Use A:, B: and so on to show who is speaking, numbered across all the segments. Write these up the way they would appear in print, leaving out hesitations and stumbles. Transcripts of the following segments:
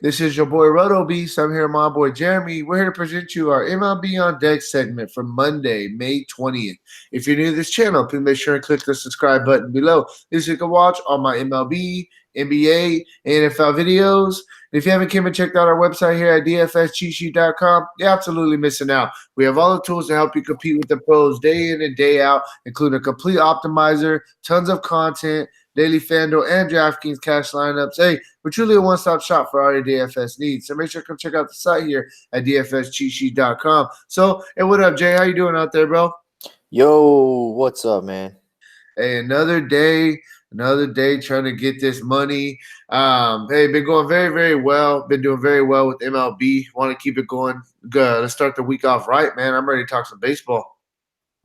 A: This is your boy Roto Beast. I'm here with my boy Jeremy. We're here to present you our MLB On Deck segment for Monday, May 20th. If you're new to this channel, please make sure and click the subscribe button below. This you can watch all my MLB, NBA, and NFL videos. And if you haven't came and checked out our website here at dfscheatsheet.com, you're absolutely missing out. We have all the tools to help you compete with the pros day in and day out, including a complete optimizer, tons of content, daily FanDuel and DraftKings cash lineups. Hey, we're truly a one-stop shop for all your DFS needs. So make sure to come check out the site here at dfscheatsheet.com. So, hey, what up, Jay? How you doing out there, bro?
B: Yo, what's up, man?
A: Hey, another day trying to get this money. Hey, been going very, very well. Been doing very well with MLB. Want to keep it going. Good. Let's start the week off right, man. I'm ready to talk some baseball.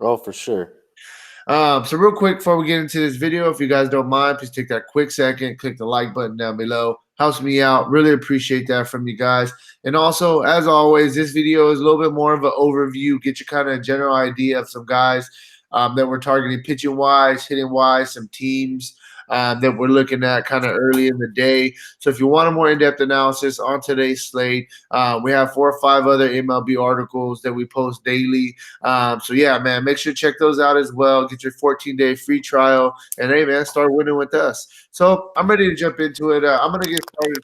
B: Oh, for sure.
A: So real quick before we get into this video, if you guys don't mind, please take that quick second, click the like button down below. Helps me out. Really appreciate that from you guys. And also, as always, this video is a little bit more of an overview, get you kind of a general idea of some guys that we're targeting pitching wise, hitting wise, some teams that we're looking at kind of early in the day. So if you want a more in-depth analysis on today's slate, we have 4 or 5 other MLB articles that we post daily. So yeah, man, make sure to check those out as well. Get your 14-day free trial, and hey, man, start winning with us. So I'm ready to jump into it. I'm gonna get started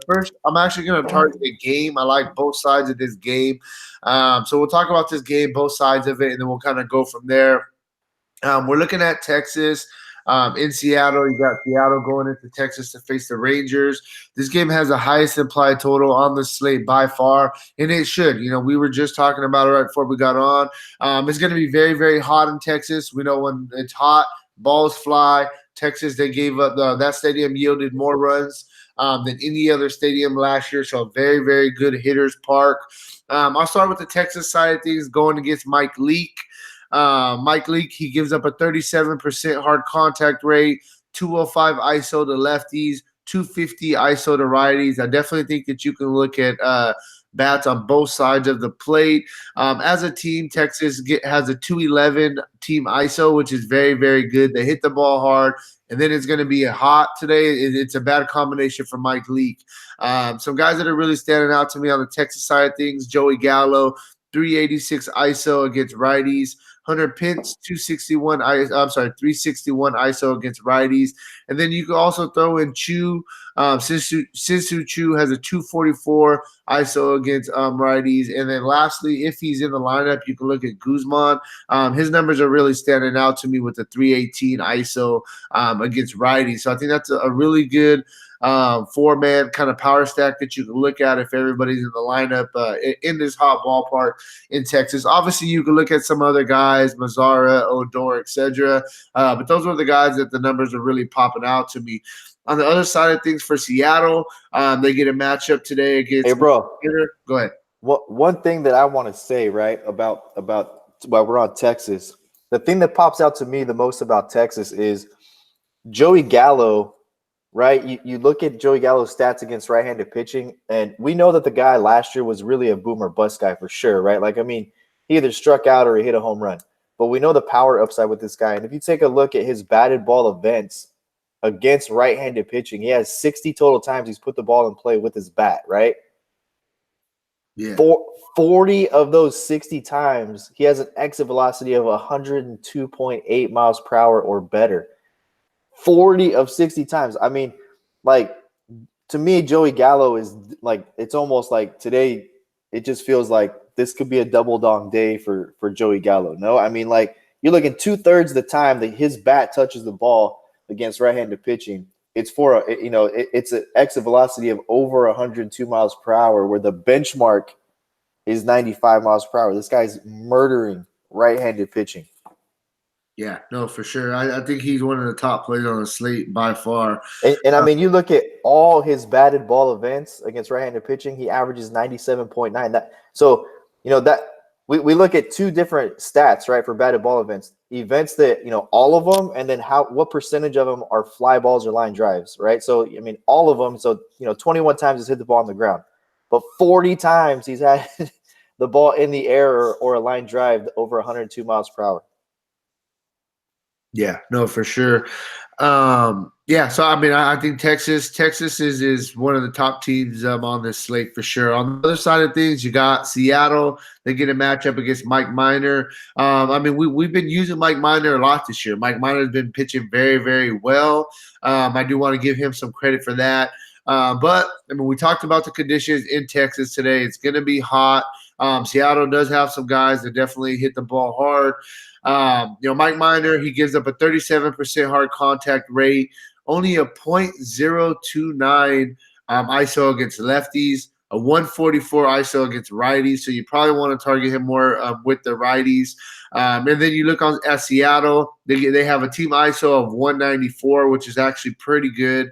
A: first. I'm actually gonna target a game. I like both sides of this game. So we'll talk about this game, both sides of it, and then we'll kind of go from there. We're looking at Texas. In Seattle, you got Seattle going into Texas to face the Rangers. This game has the highest implied total on the slate by far, and it should. You know, we were just talking about it right before we got on. It's going to be very, very hot in Texas. We know when it's hot, balls fly. Texas, they gave up that stadium yielded more runs than any other stadium last year. So a very, very good hitters park. I'll start with the Texas side of things, going against Mike Leake. Mike Leake, he gives up a 37% hard contact rate, 205 ISO to lefties, 250 ISO to righties. I definitely think that you can look at bats on both sides of the plate. As a team, Texas has a 211 team ISO, which is very, very good. They hit the ball hard, and then it's going to be hot today. It's a bad combination for Mike Leake. Some guys that are really standing out to me on the Texas side of things, Joey Gallo, 386 ISO against righties. Hunter Pence, 361 ISO against righties. And then you can also throw in Chu. Sinsu Chu has a 244 ISO against righties. And then lastly, if he's in the lineup, you can look at Guzman. His numbers are really standing out to me with the 318 ISO against righties. So I think that's a really good 4-man kind of power stack that you can look at if everybody's in the lineup in this hot ballpark in Texas. Obviously, you can look at some other guys, Mazzara, Odor, etc. But those were the guys that the numbers are really popping out to me. On the other side of things for Seattle, they get a matchup today against.
B: Hey, bro.
A: Go ahead.
B: One thing that I want to say, right, about while we're on Texas, the thing that pops out to me the most about Texas is Joey Gallo. Right, you look at Joey Gallo's stats against right-handed pitching, and we know that the guy last year was really a boomer bust guy for sure, right? Like, I mean, he either struck out or he hit a home run. But we know the power upside with this guy. And if you take a look at his batted ball events against right-handed pitching, he has 60 total times he's put the ball in play with his bat, right?
A: Yeah.
B: 40 of those 60 times, he has an exit velocity of 102.8 miles per hour or better. 40 of 60 times. I mean, like, to me, Joey Gallo is like, it's almost like today, it just feels like this could be a double dong day for Joey Gallo. No, I mean, like, you're looking 2/3 of the time that his bat touches the ball against right-handed pitching. It's for it's an exit velocity of over 102 miles per hour, where the benchmark is 95 miles per hour. This guy's murdering right-handed pitching.
A: Yeah, no, for sure. I think he's one of the top players on the slate by far.
B: And I mean, you look at all his batted ball events against right-handed pitching, he averages 97.9. So, that we look at 2 different stats, right, for batted ball events. Events that, all of them, and then what percentage of them are fly balls or line drives, right? So, I mean, all of them. So, 21 times he's hit the ball on the ground, but 40 times he's had the ball in the air or a line drive over 102 miles per hour.
A: Yeah, no, for sure. Yeah, so I mean, I think Texas is one of the top teams on this slate for sure. On the other side of things, you got Seattle. They get a matchup against Mike Minor. I mean, we've been using Mike Minor a lot this year. Mike Minor has been pitching very, very well. I do want to give him some credit for that. But I mean, we talked about the conditions in Texas today. It's going to be hot. Seattle does have some guys that definitely hit the ball hard. Mike Minor, he gives up a 37% hard contact rate, only a .029 ISO against lefties, a 144 ISO against righties. So you probably want to target him more with the righties. And then you look at Seattle. They have a team ISO of 194, which is actually pretty good.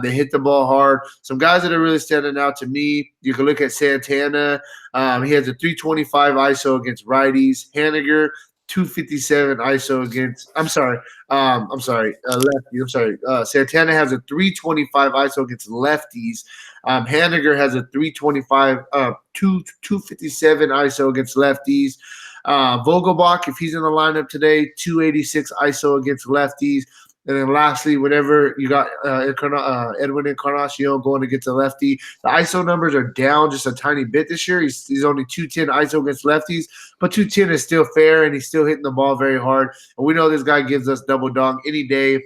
A: They hit the ball hard. Some guys that are really standing out to me, you can look at Santana. He has a 325 ISO against righties. Haniger, 257 ISO against. Lefty. Santana has a 325 ISO against lefties. Haniger has a 257 ISO against lefties. Vogelbach, if he's in the lineup today, 286 ISO against lefties. And then lastly, whenever you got Edwin Encarnación going against a lefty, the ISO numbers are down just a tiny bit this year. He's only 210 ISO against lefties, but 210 is still fair, and he's still hitting the ball very hard. And we know this guy gives us double dong any day.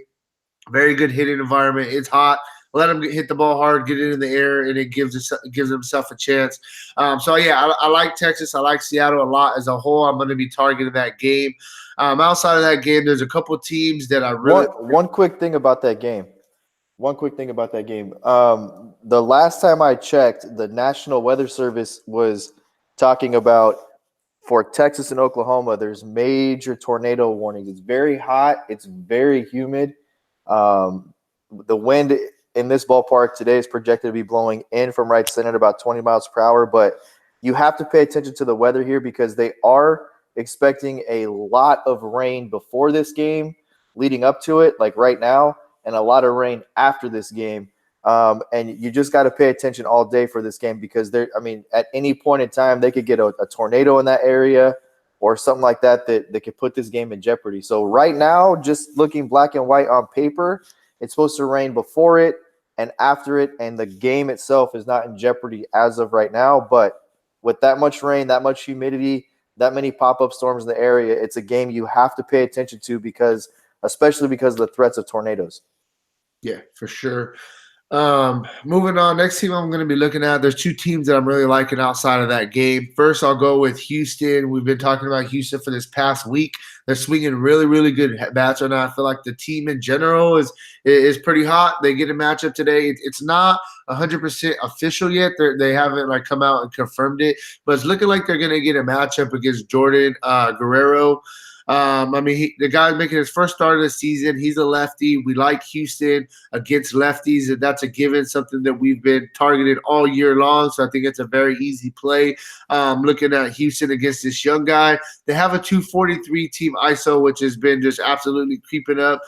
A: Very good hitting environment. It's hot. Let him hit the ball hard, get it in the air, and it gives himself a chance. I like Texas. I like Seattle a lot as a whole. I'm going to be targeting that game. Outside of that game, there's a couple teams that I really
B: one quick thing about that game. The last time I checked, the National Weather Service was talking about for Texas and Oklahoma, there's major tornado warnings. It's very hot. It's very humid. The wind in this ballpark today is projected to be blowing in from right center at about 20 miles per hour. But you have to pay attention to the weather here because they are expecting a lot of rain before this game, leading up to it, like right now, and a lot of rain after this game. And you just got to pay attention all day for this game because at any point in time, they could get a tornado in that area or something like that could put this game in jeopardy. So right now, just looking black and white on paper, it's supposed to rain before it and after it, and the game itself is not in jeopardy as of right now. But with that much rain, that much humidity, that many pop-up storms in the area, it's a game you have to pay attention to especially because of the threats of tornadoes.
A: Yeah, for sure. Moving on, next team I'm going to be looking at, there's two teams that I'm really liking outside of that game. First, I'll go with Houston. We've been talking about Houston for this past week. They're swinging really, really good bats right now. I feel like the team in general is pretty hot. They get a matchup today. It's not 100% official yet. They haven't come out and confirmed it, but it's looking like they're going to get a matchup against Jordan Guerrero. The guy's making his first start of the season. He's a lefty. We like Houston against lefties, and that's a given, something that we've been targeted all year long. So I think it's a very easy play. Looking at Houston against this young guy, they have a 243 team ISO, which has been just absolutely creeping up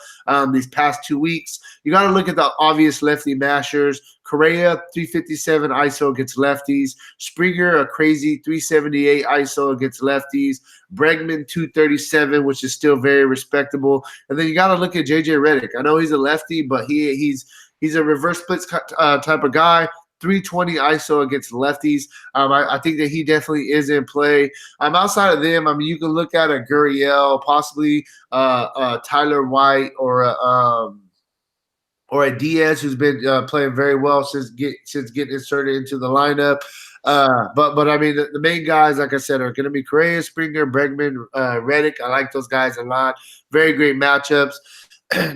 A: these past 2 weeks. You got to look at the obvious lefty mashers. Correa, 357 ISO against lefties. Springer, a crazy 378 ISO against lefties. Bregman, 237, which is still very respectable. And then you got to look at JJ Redick. I know he's a lefty, but he's a reverse splits type of guy. 320 ISO against lefties. I think that he definitely is in play. Outside of them, you can look at a Gurriel, possibly Tyler White, or a Diaz who's been playing very well since getting inserted into the lineup. But the main guys, like I said, are going to be Correa, Springer, Bregman, Redick. I like those guys a lot. Very great matchups.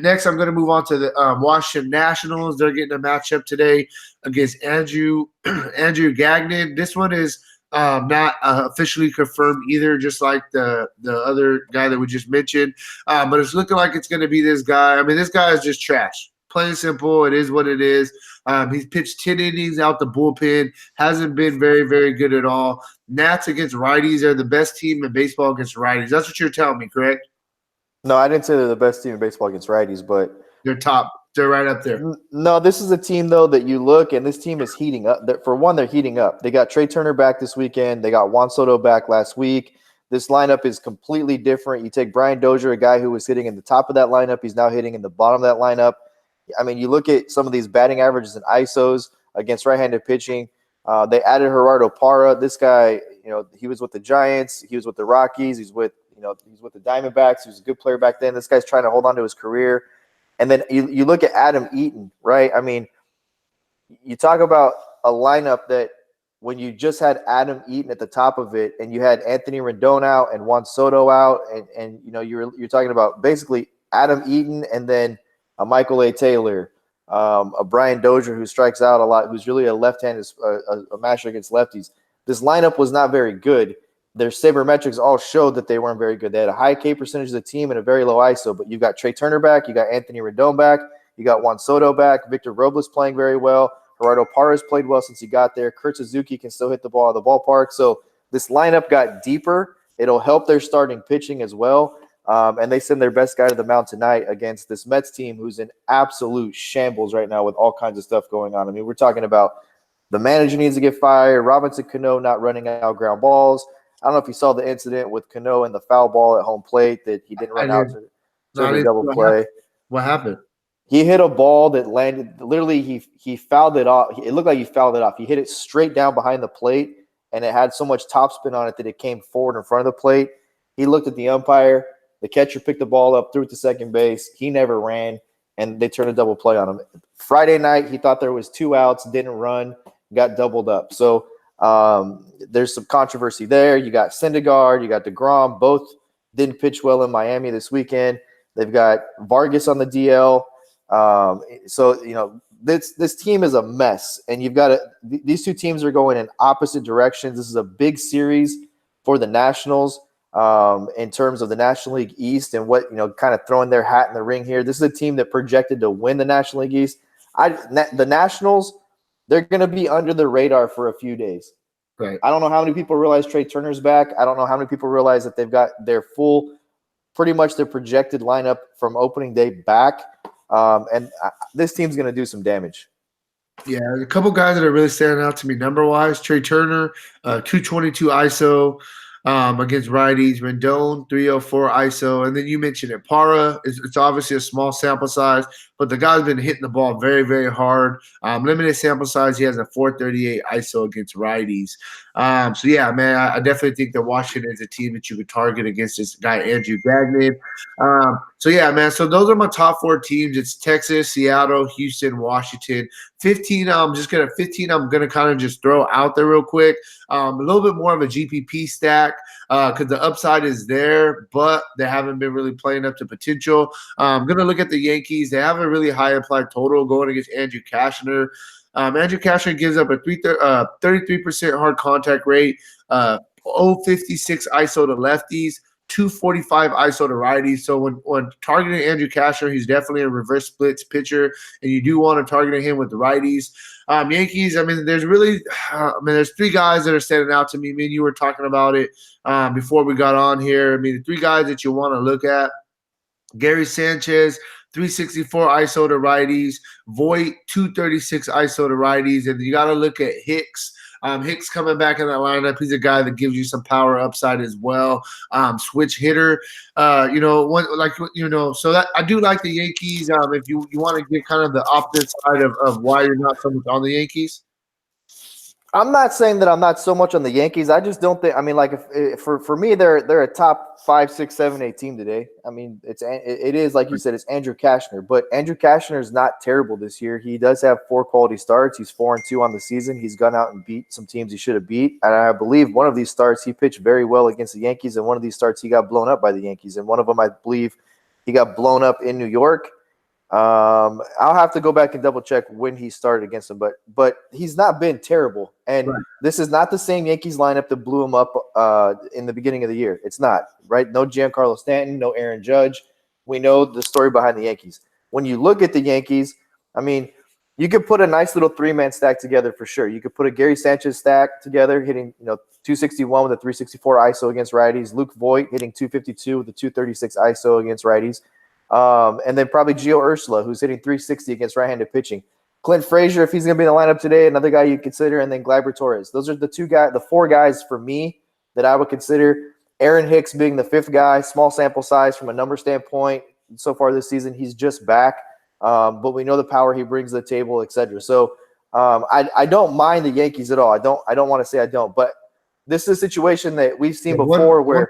A: Next, I'm going to move on to the Washington Nationals. They're getting a matchup today against Andrew Gagnon. This one is not officially confirmed either, just like the other guy that we just mentioned. But it's looking like it's going to be this guy. This guy is just trash. Plain and simple, it is what it is. He's pitched 10 innings out the bullpen, hasn't been very, very good at all. Nats against righties are the best team in baseball against righties. That's what you're telling me, correct?
B: No, I didn't say they're the best team in baseball against righties, but
A: they're top. They're right up there.
B: No, this is a team, though, that you look, and this team is heating up. For one, they're heating up. They got Trey Turner back this weekend. They got Juan Soto back last week. This lineup is completely different. You take Brian Dozier, a guy who was hitting in the top of that lineup. He's now hitting in the bottom of that lineup. I mean, you look at some of these batting averages and ISOs against right-handed pitching. They added Gerardo Parra. This guy, he was with the Giants. He was with the Rockies. He's with the Diamondbacks. He was a good player back then. This guy's trying to hold on to his career. And then you look at Adam Eaton, right? I mean, you talk about a lineup that when you just had Adam Eaton at the top of it, and you had Anthony Rendon out and Juan Soto out, and you're talking about basically Adam Eaton and then a Michael A. Taylor, a Brian Dozier who strikes out a lot, who's really a left-handed a masher against lefties. This lineup was not very good. Their sabermetrics all showed that they weren't very good. They had a high K percentage of the team and a very low ISO, but you've got Trey Turner back, you got Anthony Rendon back, you got Juan Soto back, Victor Robles playing very well, Gerardo Parra's played well since he got there, Kurt Suzuki can still hit the ball out of the ballpark. So this lineup got deeper. It'll help their starting pitching as well. And they send their best guy to the mound tonight against this Mets team who's in absolute shambles right now with all kinds of stuff going on. I mean, we're talking about the manager needs to get fired, Robinson Cano not running out ground balls. I don't know if you saw the incident with Canó and the foul ball at home plate that he didn't run out to the double play.
A: What happened?
B: He hit a ball that landed – literally he fouled it off. It looked like he fouled it off. He hit it straight down behind the plate, and it had so much topspin on it that it came forward in front of the plate. He looked at the umpire. The catcher picked the ball up, threw it to second base. He never ran, and they turned a double play on him. Friday night, he thought there was 2 outs, didn't run, got doubled up. So – there's some controversy there. You got Syndergaard, you got DeGrom, both didn't pitch well in Miami this weekend. They've got Vargas on the DL. So this team is a mess, and you've got these two teams are going in opposite directions. This is a big series for the Nationals in terms of the National League East and what kind of throwing their hat in the ring here. This is a team that projected to win the National League East. The Nationals, they're going to be under the radar for a few days.
A: Right.
B: I don't know how many people realize Trey Turner's back. I don't know how many people realize that they've got their pretty much their projected lineup from opening day back. And this team's going to do some damage.
A: Yeah, a couple guys that are really standing out to me number-wise. Trey Turner, 222 ISO against righties. Rendon, 304 ISO. And then you mentioned it. Parra, it's obviously a small sample size, but the guy's been hitting the ball very, very hard. Limited sample size. He has a 438 ISO against righties. So, yeah, man, I definitely think that Washington is a team that you could target against this guy, Andrew Gagnon. So, yeah, man, so those are my top 4 teams. It's Texas, Seattle, Houston, Washington. 15, I'm going to kind of just throw out there real quick. A little bit more of a GPP stack because the upside is there, but they haven't been really playing up to potential. I'm going to look at the Yankees. They have a really high implied total going against Andrew Cashner. Andrew Cashner gives up a 33% hard contact rate, 056 ISO to lefties, 245 ISO to righties. So when targeting Andrew Cashner, he's definitely a reverse splits pitcher, and you do want to target him with the righties. Yankees, there's 3 guys that are standing out to me. Me and you were talking about it before we got on here. The 3 guys that you want to look at: Gary Sanchez, 364 ISO to righties, Voit, 236 ISO to righties, and you got to look at Hicks. Hicks coming back in that lineup. He's a guy that gives you some power upside as well. Switch hitter. So that I do like the Yankees. If you want to get kind of the opposite side of why you're not so much on the Yankees.
B: I'm not saying that I'm not so much on the Yankees. I just don't think. If for me, they're a top 5, 6, 7, 8 team today. It is like you said, it's Andrew Cashner, but Andrew Cashner is not terrible this year. He does have 4 quality starts. He's 4-2 on the season. He's gone out and beat some teams he should have beat, and I believe one of these starts he pitched very well against the Yankees, and one of these starts he got blown up by the Yankees, and one of them I believe he got blown up in New York. I'll have to go back and double check when he started against them, but he's not been terrible. And right. This is not the same Yankees lineup that blew him up in the beginning of the year. It's not, right? No Giancarlo Stanton, no Aaron Judge. We know the story behind the Yankees. When you look at the Yankees, you could put a nice little 3-man stack together for sure. You could put a Gary Sanchez stack together, hitting 261 with a 364 ISO against righties. Luke Voit hitting 252 with a 236 ISO against righties. And then probably Gio Urshela, who's hitting 360 against right-handed pitching. Clint Frazier, if he's going to be in the lineup today, another guy you consider, and then Gleyber Torres. Those are the 4 guys for me that I would consider. Aaron Hicks being the 5th guy, small sample size from a number standpoint. So far this season, he's just back. but we know the power he brings to the table, etc. So I don't mind the Yankees at all. I don't want to say I don't, but this is a situation that we've seen before where.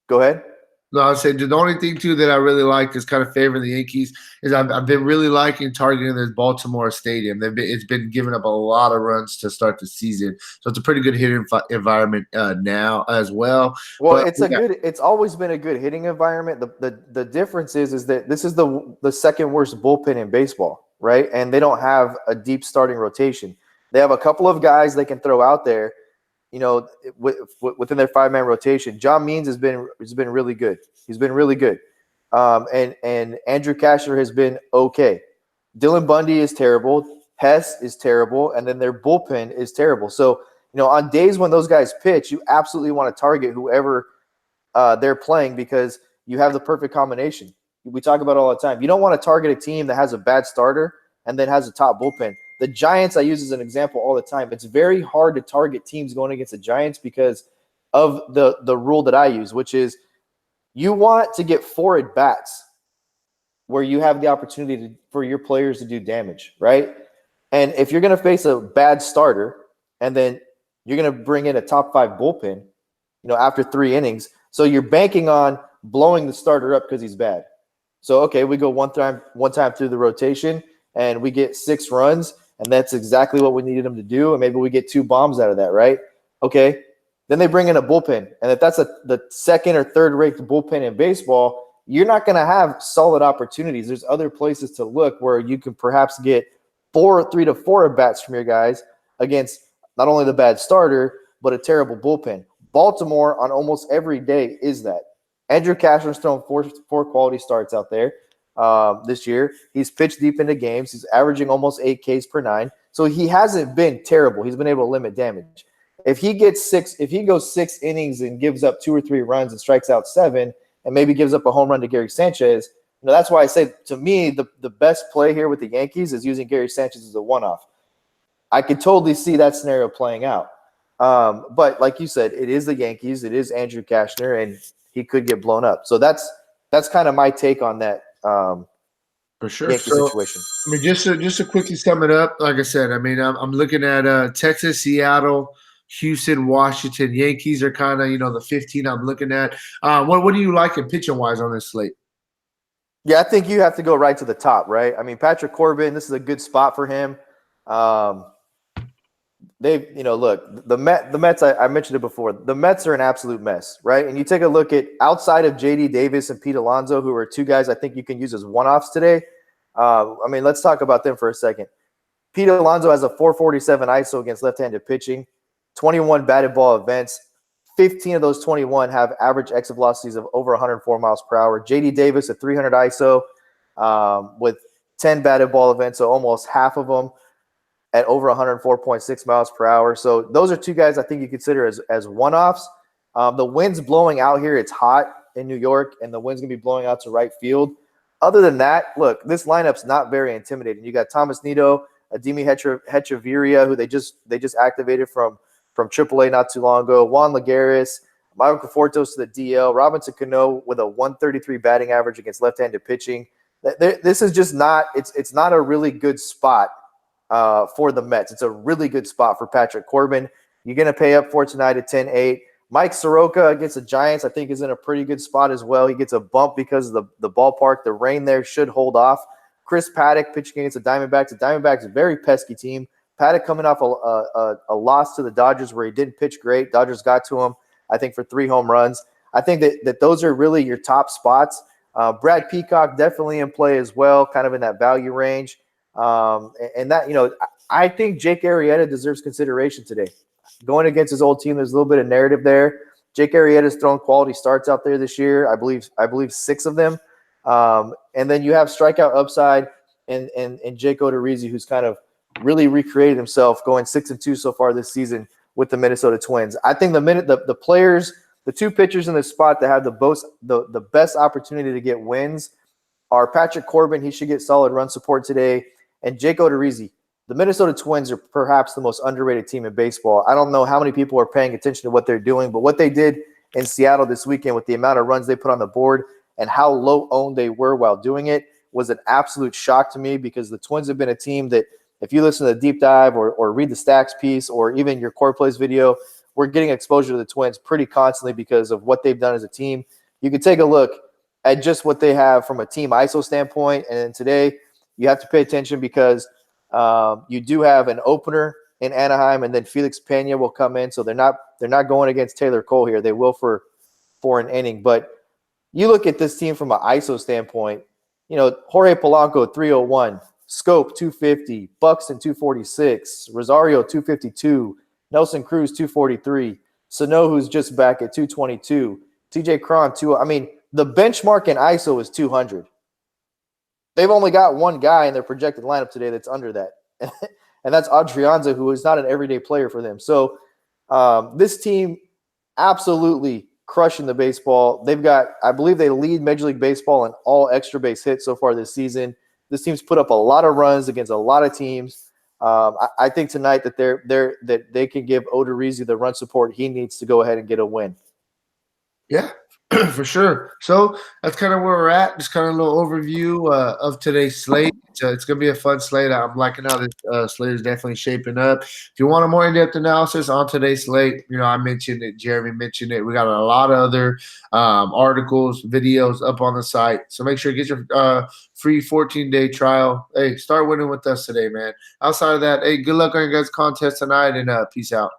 B: Go ahead.
A: No, I said the only thing too that I really like is kind of favoring the Yankees is I've been really liking targeting this Baltimore Stadium. It's been giving up a lot of runs to start the season, so it's a pretty good hitting environment now as well.
B: Well, it's always been a good hitting environment. The difference is that this is the second worst bullpen in baseball, right? And they don't have a deep starting rotation. They have a couple of guys they can throw out there. Within their 5-man rotation, John Means has been really good. He's been really good, and Andrew Cashner has been okay. Dylan Bundy is terrible. Hess is terrible, and then their bullpen is terrible. So on days when those guys pitch, you absolutely want to target whoever they're playing because you have the perfect combination. We talk about it all the time. You don't want to target a team that has a bad starter and then has a top bullpen. The Giants I use as an example all the time. It's very hard to target teams going against the Giants because of the rule that I use, which is you want to get 4 at-bats where you have the opportunity for your players to do damage, right? And if you're going to face a bad starter and then you're going to bring in a top 5 bullpen, after 3 innings, so you're banking on blowing the starter up because he's bad. So, okay, we go one time through the rotation and we get 6 runs. And that's exactly what we needed them to do. And maybe we get 2 bombs out of that, right? Okay. Then they bring in a bullpen. And if that's the second or third rate bullpen in baseball, you're not going to have solid opportunities. There's other places to look where you can perhaps get 3 to 4 at-bats from your guys against not only the bad starter, but a terrible bullpen. Baltimore on almost every day is that. Andrew Cashner's thrown 4 quality starts out there. This year. He's pitched deep into games. He's averaging almost 8 Ks per 9. So he hasn't been terrible. He's been able to limit damage. If he goes 6 innings and gives up 2 or 3 runs and strikes out 7 and maybe gives up a home run to Gary Sanchez, that's why I say to me the best play here with the Yankees is using Gary Sanchez as a one-off. I could totally see that scenario playing out. But like you said, it is the Yankees. It is Andrew Cashner, and he could get blown up. So that's kind of my take on that.
A: For sure.
B: Yankee situation.
A: I mean, just to quickly sum it up, like I said, I mean, I'm looking at Texas, Seattle, Houston, Washington. Yankees are kind of the 15 I'm looking at. What do you like in pitching wise on this slate?
B: Yeah, I think you have to go right to the top, right? I mean, Patrick Corbin, this is a good spot for him. Look, the Mets, I mentioned it before. The Mets are an absolute mess, right? And you take a look at outside of J.D. Davis and Pete Alonso, who are 2 guys I think you can use as one-offs today. Let's talk about them for a second. Pete Alonso has a 447 ISO against left-handed pitching, 21 batted ball events. 15 of those 21 have average exit velocities of over 104 miles per hour. J.D. Davis, a 300 ISO with 10 batted ball events, so almost half of them at over 104.6 miles per hour. So those are 2 guys I think you consider as one-offs. The wind's blowing out here. It's hot in New York, and the wind's going to be blowing out to right field. Other than that, look, this lineup's not very intimidating. You got Thomas Nido, Ademi Hechavarria, who they just activated from AAA not too long ago, Juan Lagares, Michael Confortos to the DL, Robinson Cano with a 133 batting average against left-handed pitching. This is just not – it's not a really good spot for the Mets. It's a really good spot for Patrick Corbin. You're going to pay up for tonight at 10-8. Mike Soroka against the Giants, I think, is in a pretty good spot as well. He gets a bump because of the ballpark. The rain there should hold off. Chris Paddock pitching against the Diamondbacks. The Diamondbacks, a very pesky team. Paddock coming off a loss to the Dodgers where he didn't pitch great. Dodgers got to him, I think, for 3 home runs. I think that those are really your top spots. Brad Peacock definitely in play as well, kind of in that value range. And that, I think Jake Arrieta deserves consideration today. Going against his old team, there's a little bit of narrative there. Jake Arrieta's thrown quality starts out there this year. I believe 6 of them. And then you have strikeout upside and Jake Odorizzi, who's kind of really recreated himself, going 6-2 so far this season with the Minnesota Twins. I think the players, the 2 pitchers in this spot that have the best opportunity to get wins are Patrick Corbin. He should get solid run support today, and Jake Odorizzi. The Minnesota Twins are perhaps the most underrated team in baseball. I don't know how many people are paying attention to what they're doing, but what they did in Seattle this weekend with the amount of runs they put on the board, and how low owned they were while doing it was an absolute shock to me, because the Twins have been a team that, if you listen to the deep dive or read the stacks piece or even your core plays video, we're getting exposure to the Twins pretty constantly because of what they've done as a team. You can take a look at just what they have from a team ISO standpoint. And today you have to pay attention because you do have an opener in Anaheim, and then Felix Pena will come in. So they're not going against Taylor Cole here. They will for an inning. But you look at this team from an ISO standpoint, Jorge Polanco, 301, Scope, 250, Buxton, 246, Rosario, 252, Nelson Cruz, 243, Sano, who's just back at 222, TJ Cron, 2. I mean, the benchmark in ISO is 200. They've only got one guy in their projected lineup today that's under that, and that's Adrianza, who is not an everyday player for them. So this team absolutely crushing the baseball. They've got, I believe they lead Major League Baseball in all extra base hits so far this season. This team's put up a lot of runs against a lot of teams. I think tonight that that they can give Odorizzi the run support he needs to go ahead and get a win.
A: Yeah, for sure. So that's kind of where we're at. Just kind of a little overview of today's slate. It's going to be a fun slate. I'm liking how this slate is definitely shaping up. If you want a more in-depth analysis on today's slate, I mentioned it. Jeremy mentioned it. We got a lot of other articles, videos up on the site. So make sure you get your free 14-day trial. Hey, start winning with us today, man. Outside of that, hey, good luck on your guys' contest tonight, and peace out.